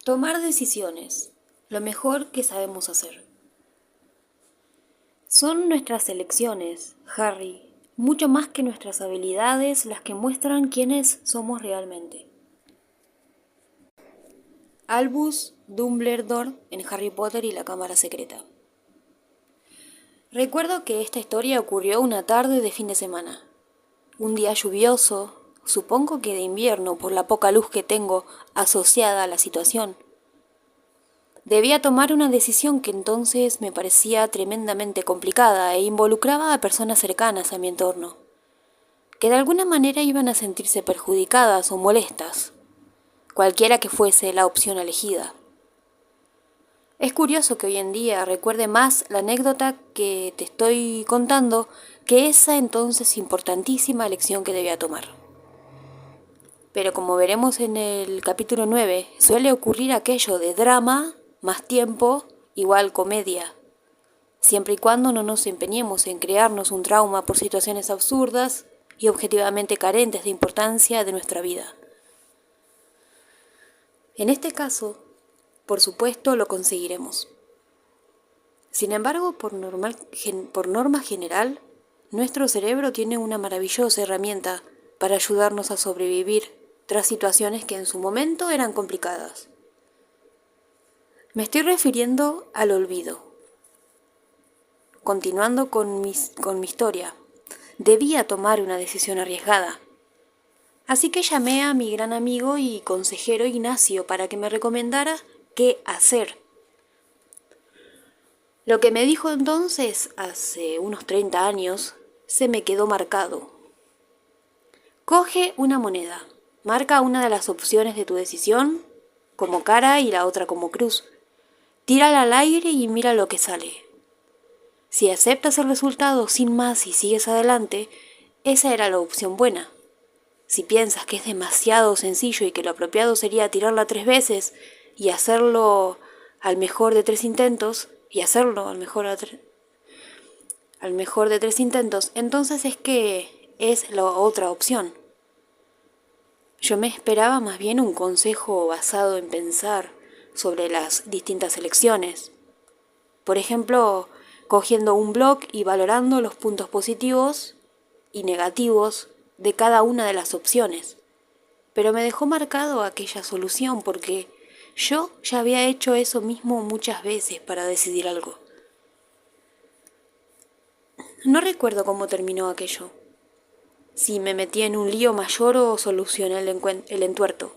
Tomar decisiones, lo mejor que sabemos hacer. Son nuestras elecciones, Harry, mucho más que nuestras habilidades las que muestran quiénes somos realmente. Albus Dumbledore en Harry Potter y la Cámara Secreta. Recuerdo que esta historia ocurrió una tarde de fin de semana. Un día lluvioso, supongo que de invierno por la poca luz que tengo asociada a la situación. Debía tomar una decisión que entonces me parecía tremendamente complicada e involucraba a personas cercanas a mi entorno, que de alguna manera iban a sentirse perjudicadas o molestas, cualquiera que fuese la opción elegida. Es curioso que hoy en día recuerde más la anécdota que te estoy contando que esa entonces importantísima elección que debía tomar. Pero como veremos en el capítulo 9, suele ocurrir aquello de drama más tiempo igual comedia, siempre y cuando no nos empeñemos en crearnos un trauma por situaciones absurdas y objetivamente carentes de importancia de nuestra vida. En este caso, por supuesto, lo conseguiremos. Sin embargo, por norma general, nuestro cerebro tiene una maravillosa herramienta para ayudarnos a sobrevivir tras situaciones que en su momento eran complicadas. Me estoy refiriendo al olvido. Continuando con mi historia, debía tomar una decisión arriesgada. Así que llamé a mi gran amigo y consejero Ignacio para que me recomendara qué hacer. Lo que me dijo entonces, hace unos 30 años, se me quedó marcado. Coge una moneda, marca una de las opciones de tu decisión como cara y la otra como cruz. Tírala al aire y mira lo que sale. Si aceptas el resultado sin más y sigues adelante, esa era la opción buena. Si piensas que es demasiado sencillo y que lo apropiado sería tirarla 3 veces y hacerlo al mejor de 3 intentos, al mejor de 3 intentos, entonces es que es la otra opción. Yo me esperaba más bien un consejo basado en pensar sobre las distintas elecciones. Por ejemplo, cogiendo un blog y valorando los puntos positivos y negativos de cada una de las opciones. Pero me dejó marcado aquella solución porque yo ya había hecho eso mismo muchas veces para decidir algo. No recuerdo cómo terminó aquello. Si me metí en un lío mayor o solucioné el entuerto.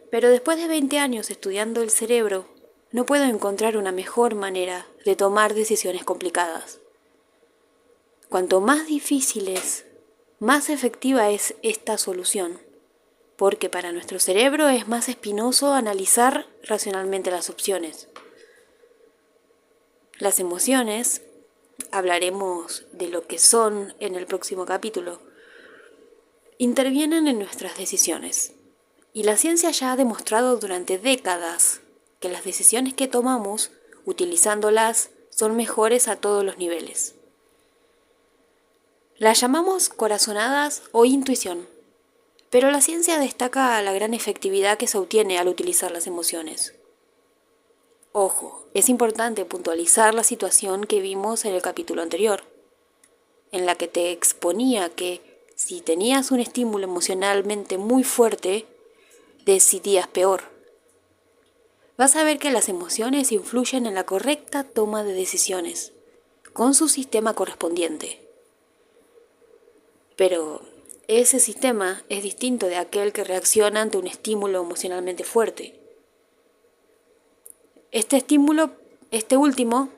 Pero después de 20 años estudiando el cerebro, no puedo encontrar una mejor manera de tomar decisiones complicadas. Cuanto más difícil es, más efectiva es esta solución, porque para nuestro cerebro es más espinoso analizar racionalmente las opciones. Las emociones, hablaremos de lo que son en el próximo capítulo, intervienen en nuestras decisiones. Y la ciencia ya ha demostrado durante décadas que las decisiones que tomamos, utilizándolas, son mejores a todos los niveles. Las llamamos corazonadas o intuición, pero la ciencia destaca la gran efectividad que se obtiene al utilizar las emociones. Ojo, es importante puntualizar la situación que vimos en el capítulo anterior, en la que te exponía que si tenías un estímulo emocionalmente muy fuerte, decidías peor. Vas a ver que las emociones influyen en la correcta toma de decisiones, con su sistema correspondiente. Pero ese sistema es distinto de aquel que reacciona ante un estímulo emocionalmente fuerte. Este último,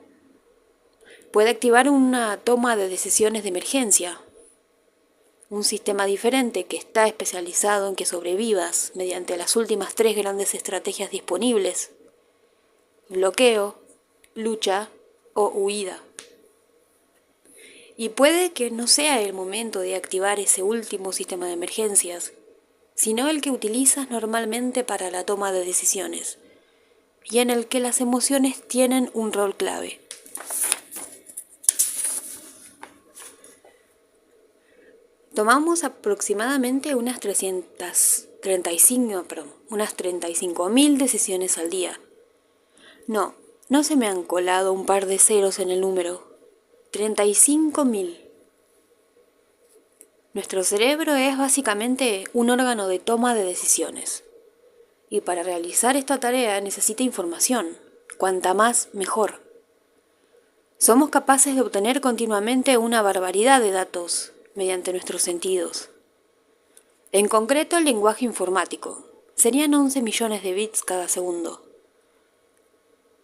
puede activar una toma de decisiones de emergencia, un sistema diferente que está especializado en que sobrevivas mediante las últimas 3 grandes estrategias disponibles: bloqueo, lucha o huida. Y puede que no sea el momento de activar ese último sistema de emergencias, sino el que utilizas normalmente para la toma de decisiones, y en el que las emociones tienen un rol clave. Tomamos aproximadamente unas 35.000 decisiones al día. No se me han colado un par de ceros en el número. 35.000. Nuestro cerebro es básicamente un órgano de toma de decisiones. Y para realizar esta tarea necesita información. Cuanta más, mejor. Somos capaces de obtener continuamente una barbaridad de datos mediante nuestros sentidos. En concreto, el lenguaje informático. Serían 11 millones de bits cada segundo.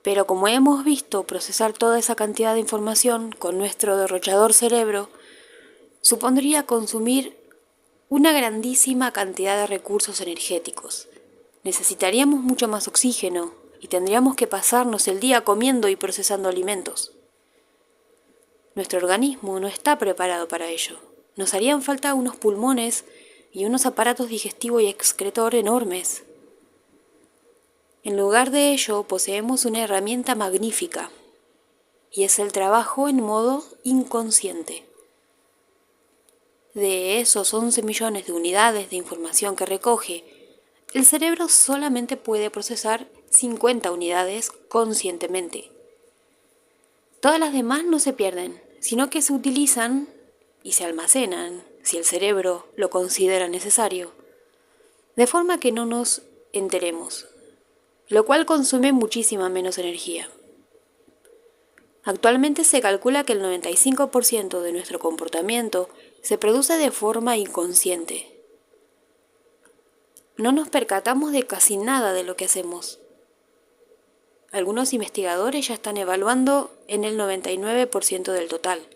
Pero como hemos visto, procesar toda esa cantidad de información con nuestro derrochador cerebro supondría consumir una grandísima cantidad de recursos energéticos. Necesitaríamos mucho más oxígeno y tendríamos que pasarnos el día comiendo y procesando alimentos. Nuestro organismo no está preparado para ello. Nos harían falta unos pulmones y unos aparatos digestivo y excretor enormes. En lugar de ello, poseemos una herramienta magnífica, y es el trabajo en modo inconsciente. De esos 11 millones de unidades de información que recoge, el cerebro solamente puede procesar 50 unidades conscientemente. Todas las demás no se pierden, sino que se utilizan y se almacenan, si el cerebro lo considera necesario, de forma que no nos enteremos, lo cual consume muchísima menos energía. Actualmente se calcula que el 95% de nuestro comportamiento se produce de forma inconsciente. No nos percatamos de casi nada de lo que hacemos. Algunos investigadores ya están evaluando en el 99% del total.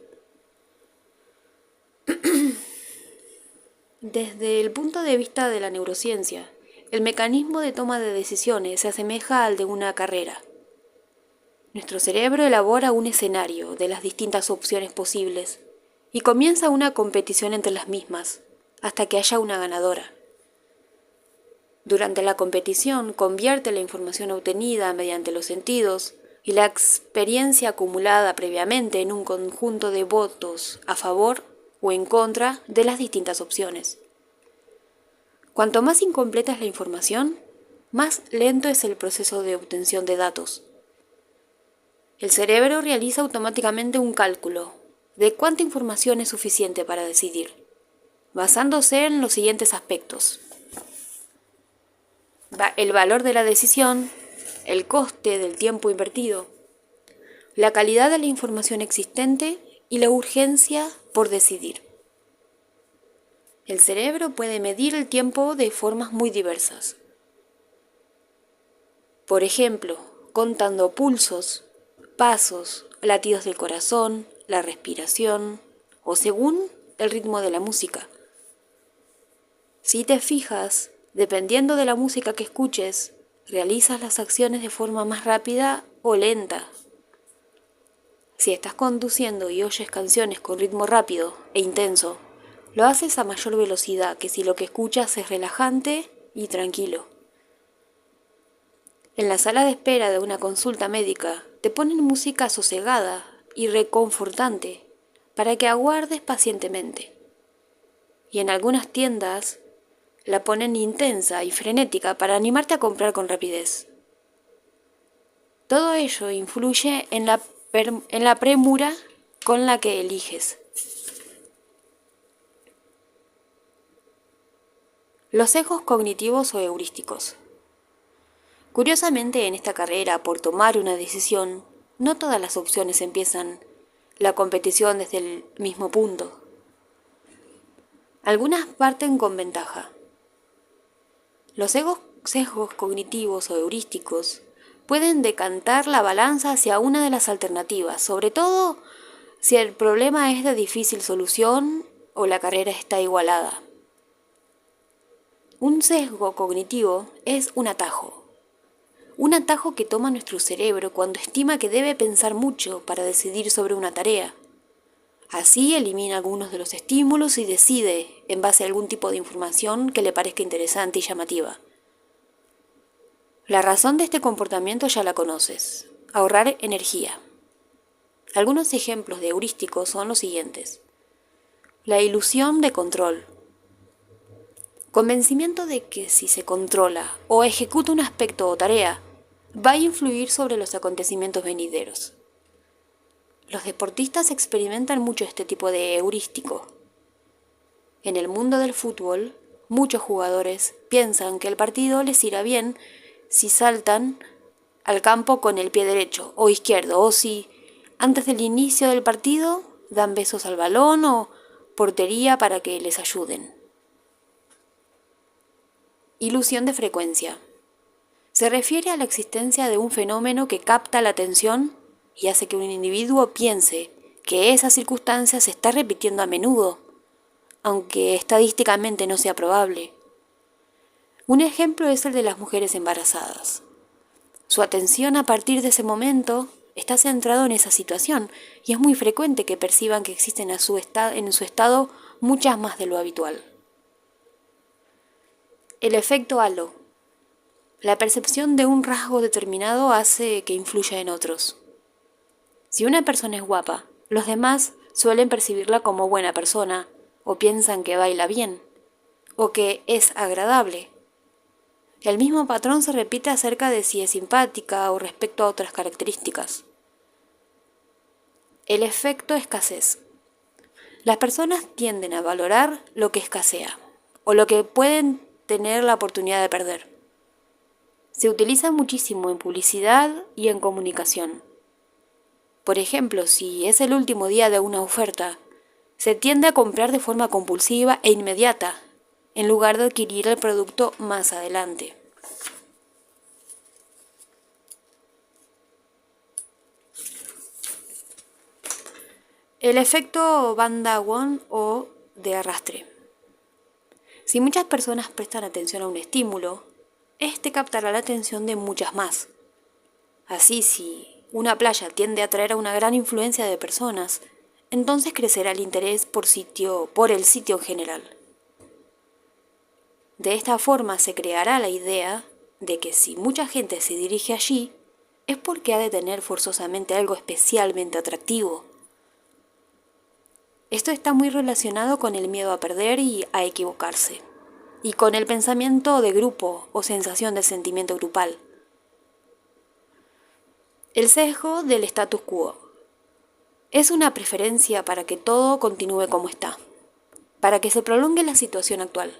Desde el punto de vista de la neurociencia, el mecanismo de toma de decisiones se asemeja al de una carrera. Nuestro cerebro elabora un escenario de las distintas opciones posibles y comienza una competición entre las mismas, hasta que haya una ganadora. Durante la competición convierte la información obtenida mediante los sentidos y la experiencia acumulada previamente en un conjunto de votos a favor o en contra de las distintas opciones. Cuanto más incompleta es la información, más lento es el proceso de obtención de datos. El cerebro realiza automáticamente un cálculo de cuánta información es suficiente para decidir, basándose en los siguientes aspectos: el valor de la decisión, el coste del tiempo invertido, la calidad de la información existente y la urgencia por decidir. El cerebro puede medir el tiempo de formas muy diversas. Por ejemplo, contando pulsos, pasos, latidos del corazón, la respiración o según el ritmo de la música. Si te fijas, dependiendo de la música que escuches, realizas las acciones de forma más rápida o lenta. Si estás conduciendo y oyes canciones con ritmo rápido e intenso, lo haces a mayor velocidad que si lo que escuchas es relajante y tranquilo. En la sala de espera de una consulta médica, te ponen música sosegada y reconfortante para que aguardes pacientemente. Y en algunas tiendas la ponen intensa y frenética para animarte a comprar con rapidez. Todo ello influye en la premura con la que eliges. Los sesgos cognitivos o heurísticos. Curiosamente, en esta carrera por tomar una decisión, no todas las opciones empiezan la competición desde el mismo punto. Algunas parten con ventaja. Los sesgos cognitivos o heurísticos pueden decantar la balanza hacia una de las alternativas, sobre todo si el problema es de difícil solución o la carrera está igualada. Un sesgo cognitivo es un atajo que toma nuestro cerebro cuando estima que debe pensar mucho para decidir sobre una tarea. Así elimina algunos de los estímulos y decide en base a algún tipo de información que le parezca interesante y llamativa. La razón de este comportamiento ya la conoces: ahorrar energía. Algunos ejemplos de heurísticos son los siguientes: La ilusión de control. Convencimiento de que si se controla o ejecuta un aspecto o tarea, va a influir sobre los acontecimientos venideros. Los deportistas experimentan mucho este tipo de heurístico. En el mundo del fútbol, muchos jugadores piensan que el partido les irá bien si saltan al campo con el pie derecho o izquierdo, o si antes del inicio del partido dan besos al balón o portería para que les ayuden. Ilusión de frecuencia. Se refiere a la existencia de un fenómeno que capta la atención y hace que un individuo piense que esa circunstancia se está repitiendo a menudo, aunque estadísticamente no sea probable. Un ejemplo es el de las mujeres embarazadas. Su atención a partir de ese momento está centrado en esa situación y es muy frecuente que perciban que existen en su estado muchas más de lo habitual. El efecto halo. La percepción de un rasgo determinado hace que influya en otros. Si una persona es guapa, los demás suelen percibirla como buena persona, o piensan que baila bien, o que es agradable. El mismo patrón se repite acerca de si es simpática o respecto a otras características. El efecto escasez. Las personas tienden a valorar lo que escasea, o lo que pueden tener la oportunidad de perder. Se utiliza muchísimo en publicidad y en comunicación. Por ejemplo, si es el último día de una oferta, se tiende a comprar de forma compulsiva e inmediata, en lugar de adquirir el producto más adelante. El efecto Van der Waals o de arrastre. Si muchas personas prestan atención a un estímulo, este captará la atención de muchas más. Así, si una playa tiende a atraer a una gran influencia de personas, entonces crecerá el interés por el sitio en general. De esta forma se creará la idea de que si mucha gente se dirige allí, es porque ha de tener forzosamente algo especialmente atractivo. Esto está muy relacionado con el miedo a perder y a equivocarse, y con el pensamiento de grupo o sensación de sentimiento grupal. El sesgo del status quo. Es una preferencia para que todo continúe como está, para que se prolongue la situación actual.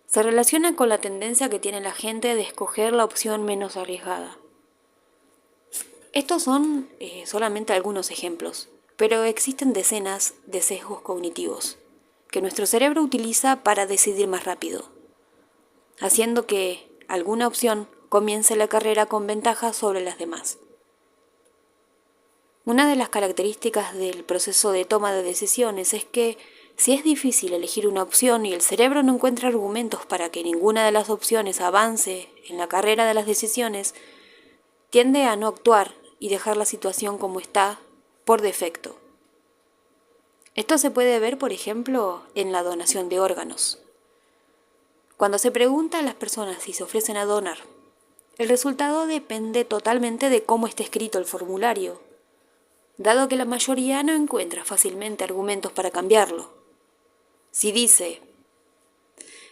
Se relaciona con la tendencia que tiene la gente de escoger la opción menos arriesgada. Estos son solamente algunos ejemplos, pero existen decenas de sesgos cognitivos que nuestro cerebro utiliza para decidir más rápido, haciendo que alguna opción comience la carrera con ventaja sobre las demás. Una de las características del proceso de toma de decisiones es que si es difícil elegir una opción y el cerebro no encuentra argumentos para que ninguna de las opciones avance en la carrera de las decisiones, tiende a no actuar y dejar la situación como está por defecto. Esto se puede ver, por ejemplo, en la donación de órganos. Cuando se pregunta a las personas si se ofrecen a donar, el resultado depende totalmente de cómo esté escrito el formulario, dado que la mayoría no encuentra fácilmente argumentos para cambiarlo. Si dice,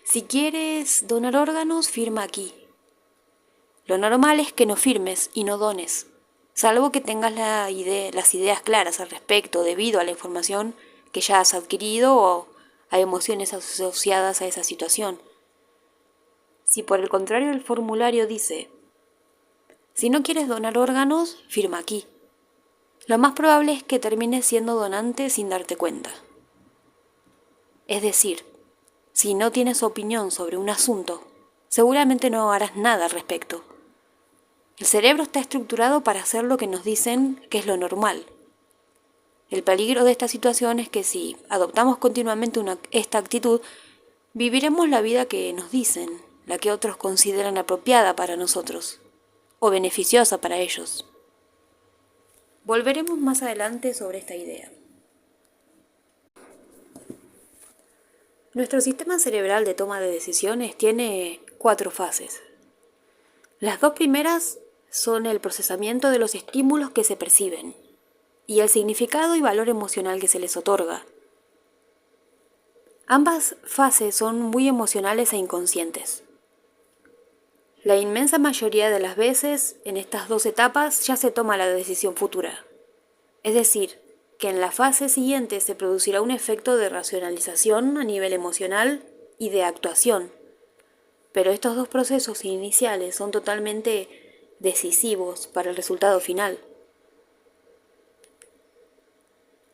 si quieres donar órganos, firma aquí. Lo normal es que no firmes y no dones, salvo que tengas las ideas claras al respecto debido a la información que ya has adquirido o a emociones asociadas a esa situación. Si por el contrario el formulario dice, si no quieres donar órganos, firma aquí. Lo más probable es que termines siendo donante sin darte cuenta. Es decir, si no tienes opinión sobre un asunto, seguramente no harás nada al respecto. El cerebro está estructurado para hacer lo que nos dicen que es lo normal. El peligro de esta situación es que si adoptamos continuamente esta actitud, viviremos la vida que nos dicen, la que otros consideran apropiada para nosotros, o beneficiosa para ellos. Volveremos más adelante sobre esta idea. Nuestro sistema cerebral de toma de decisiones tiene 4 fases. Las 2 primeras son el procesamiento de los estímulos que se perciben y el significado y valor emocional que se les otorga. Ambas fases son muy emocionales e inconscientes. La inmensa mayoría de las veces, en estas dos etapas ya se toma la decisión futura. Es decir, que en la fase siguiente se producirá un efecto de racionalización a nivel emocional y de actuación. Pero estos dos procesos iniciales son totalmente decisivos para el resultado final.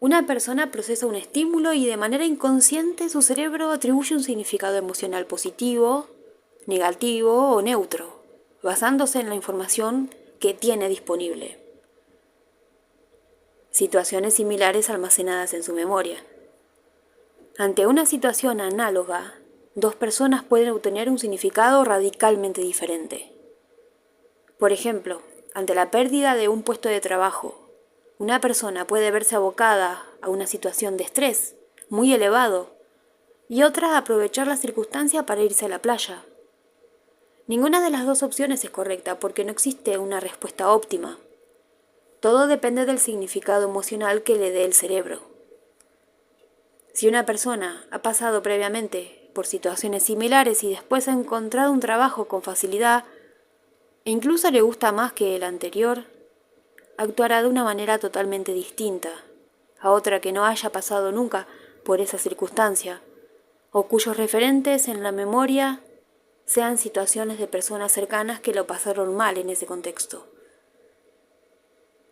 Una persona procesa un estímulo y de manera inconsciente su cerebro atribuye un significado emocional positivo, negativo o neutro, basándose en la información que tiene disponible. Situaciones similares almacenadas en su memoria. Ante una situación análoga, dos personas pueden obtener un significado radicalmente diferente. Por ejemplo, ante la pérdida de un puesto de trabajo, una persona puede verse abocada a una situación de estrés muy elevado y otra aprovechar la circunstancia para irse a la playa. Ninguna de las dos opciones es correcta porque no existe una respuesta óptima. Todo depende del significado emocional que le dé el cerebro. Si una persona ha pasado previamente por situaciones similares y después ha encontrado un trabajo con facilidad e incluso le gusta más que el anterior, actuará de una manera totalmente distinta a otra que no haya pasado nunca por esa circunstancia o cuyos referentes en la memoria sean situaciones de personas cercanas que lo pasaron mal en ese contexto.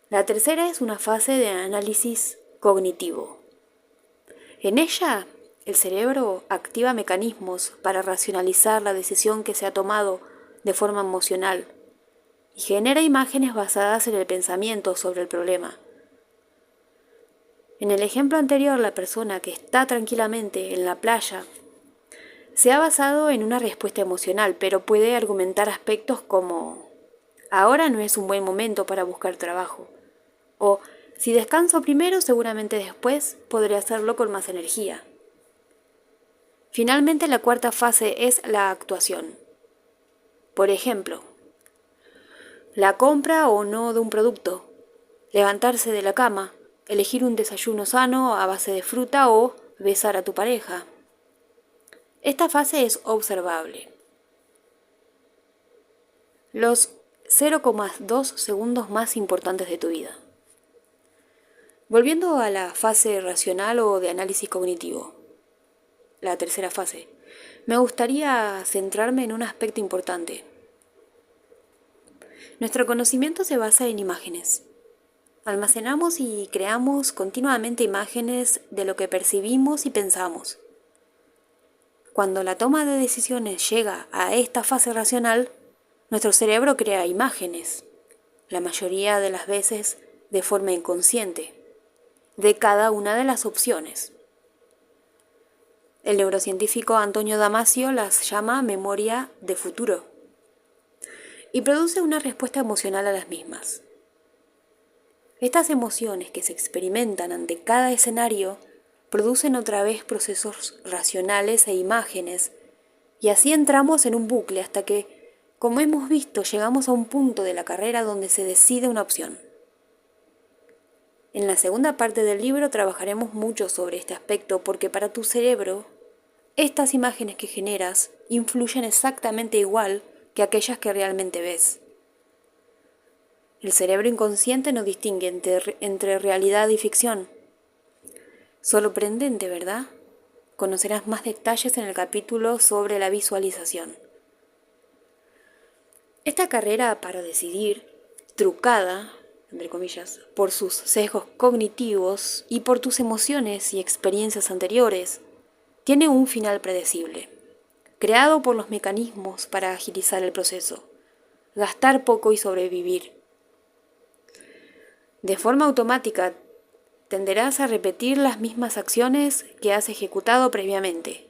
La tercera es una fase de análisis cognitivo. En ella, el cerebro activa mecanismos para racionalizar la decisión que se ha tomado de forma emocional y genera imágenes basadas en el pensamiento sobre el problema. En el ejemplo anterior, la persona que está tranquilamente en la playa se ha basado en una respuesta emocional, pero puede argumentar aspectos como: ahora no es un buen momento para buscar trabajo, o si descanso primero, seguramente después podré hacerlo con más energía. Finalmente, la cuarta fase es la actuación. Por ejemplo, la compra o no de un producto, levantarse de la cama, elegir un desayuno sano a base de fruta o besar a tu pareja. Esta fase es observable. Los 0,2 segundos más importantes de tu vida. Volviendo a la fase racional o de análisis cognitivo, la tercera fase, me gustaría centrarme en un aspecto importante. Nuestro conocimiento se basa en imágenes. Almacenamos y creamos continuamente imágenes de lo que percibimos y pensamos. Cuando la toma de decisiones llega a esta fase racional, nuestro cerebro crea imágenes, la mayoría de las veces de forma inconsciente, de cada una de las opciones. El neurocientífico Antonio Damasio las llama memoria de futuro y produce una respuesta emocional a las mismas. Estas emociones que se experimentan ante cada escenario producen otra vez procesos racionales e imágenes, y así entramos en un bucle hasta que, como hemos visto, llegamos a un punto de la carrera donde se decide una opción. En la segunda parte del libro trabajaremos mucho sobre este aspecto porque para tu cerebro, estas imágenes que generas influyen exactamente igual que aquellas que realmente ves. El cerebro inconsciente no distingue entre realidad y ficción. Sorprendente, ¿verdad? Conocerás más detalles en el capítulo sobre la visualización. Esta carrera para decidir, trucada, entre comillas, por sus sesgos cognitivos y por tus emociones y experiencias anteriores, tiene un final predecible, creado por los mecanismos para agilizar el proceso, gastar poco y sobrevivir. De forma automática, tenderás a repetir las mismas acciones que has ejecutado previamente,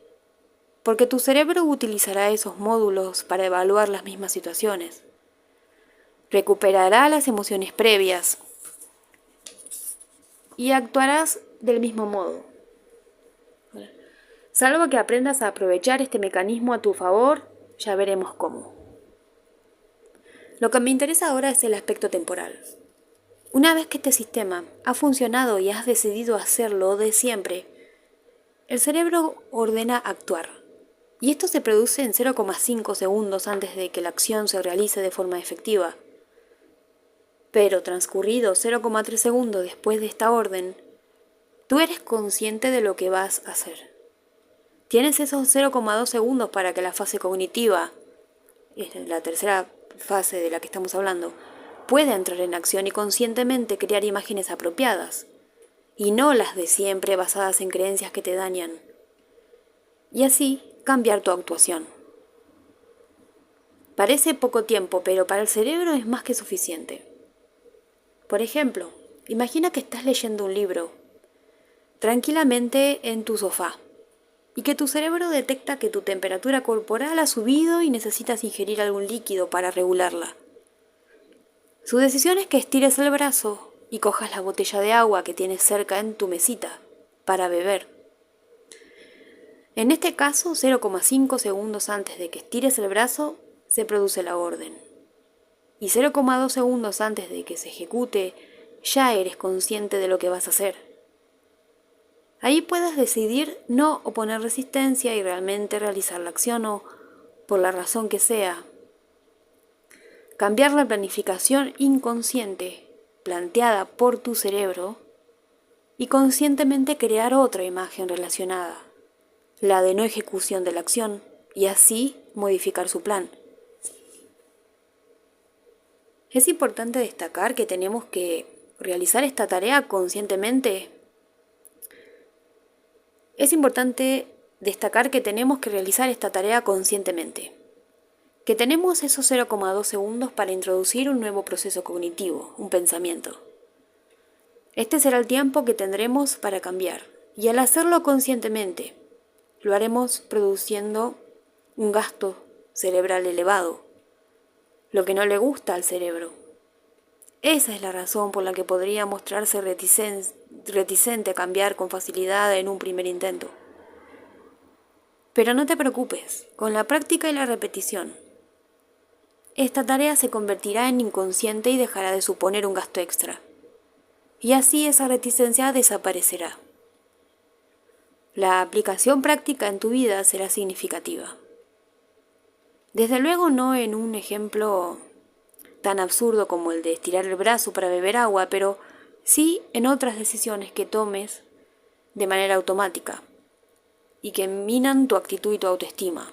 porque tu cerebro utilizará esos módulos para evaluar las mismas situaciones. Recuperará las emociones previas y actuarás del mismo modo. Salvo que aprendas a aprovechar este mecanismo a tu favor, ya veremos cómo. Lo que me interesa ahora es el aspecto temporal. Una vez que este sistema ha funcionado y has decidido hacerlo de siempre, El cerebro ordena actuar, y esto se produce en 0,5 segundos antes de que la acción se realice de forma efectiva. Pero transcurridos 0,3 segundos después de esta orden, tú eres consciente de lo que vas a hacer. Tienes esos 0,2 segundos para que la fase cognitiva, es la tercera fase de la que estamos hablando, pueda entrar en acción y conscientemente crear imágenes apropiadas, y no las de siempre basadas en creencias que te dañan. Y así cambiar tu actuación. Parece poco tiempo, pero para el cerebro es más que suficiente. Por ejemplo, imagina que estás leyendo un libro tranquilamente en tu sofá y que tu cerebro detecta que tu temperatura corporal ha subido y necesitas ingerir algún líquido para regularla. Su decisión es que estires el brazo y cojas la botella de agua que tienes cerca en tu mesita para beber. En este caso, 0,5 segundos antes de que estires el brazo, se produce la orden. Y 0,2 segundos antes de que se ejecute, ya eres consciente de lo que vas a hacer. Ahí puedes decidir no oponer resistencia y realmente realizar la acción o, por la razón que sea, cambiar la planificación inconsciente planteada por tu cerebro y conscientemente crear otra imagen relacionada, la de no ejecución de la acción, y así modificar su plan. Es importante destacar que tenemos que realizar esta tarea conscientemente. Que tenemos esos 0,2 segundos para introducir un nuevo proceso cognitivo, un pensamiento. Este será el tiempo que tendremos para cambiar, y al hacerlo conscientemente, lo haremos produciendo un gasto cerebral elevado, lo que no le gusta al cerebro. Esa es la razón por la que podría mostrarse reticente a cambiar con facilidad en un primer intento. Pero no te preocupes, con la práctica y la repetición, esta tarea se convertirá en inconsciente y dejará de suponer un gasto extra. Y así esa reticencia desaparecerá. La aplicación práctica en tu vida será significativa. Desde luego no en un ejemplo tan absurdo como el de estirar el brazo para beber agua, pero sí en otras decisiones que tomes de manera automática y que minan tu actitud y tu autoestima.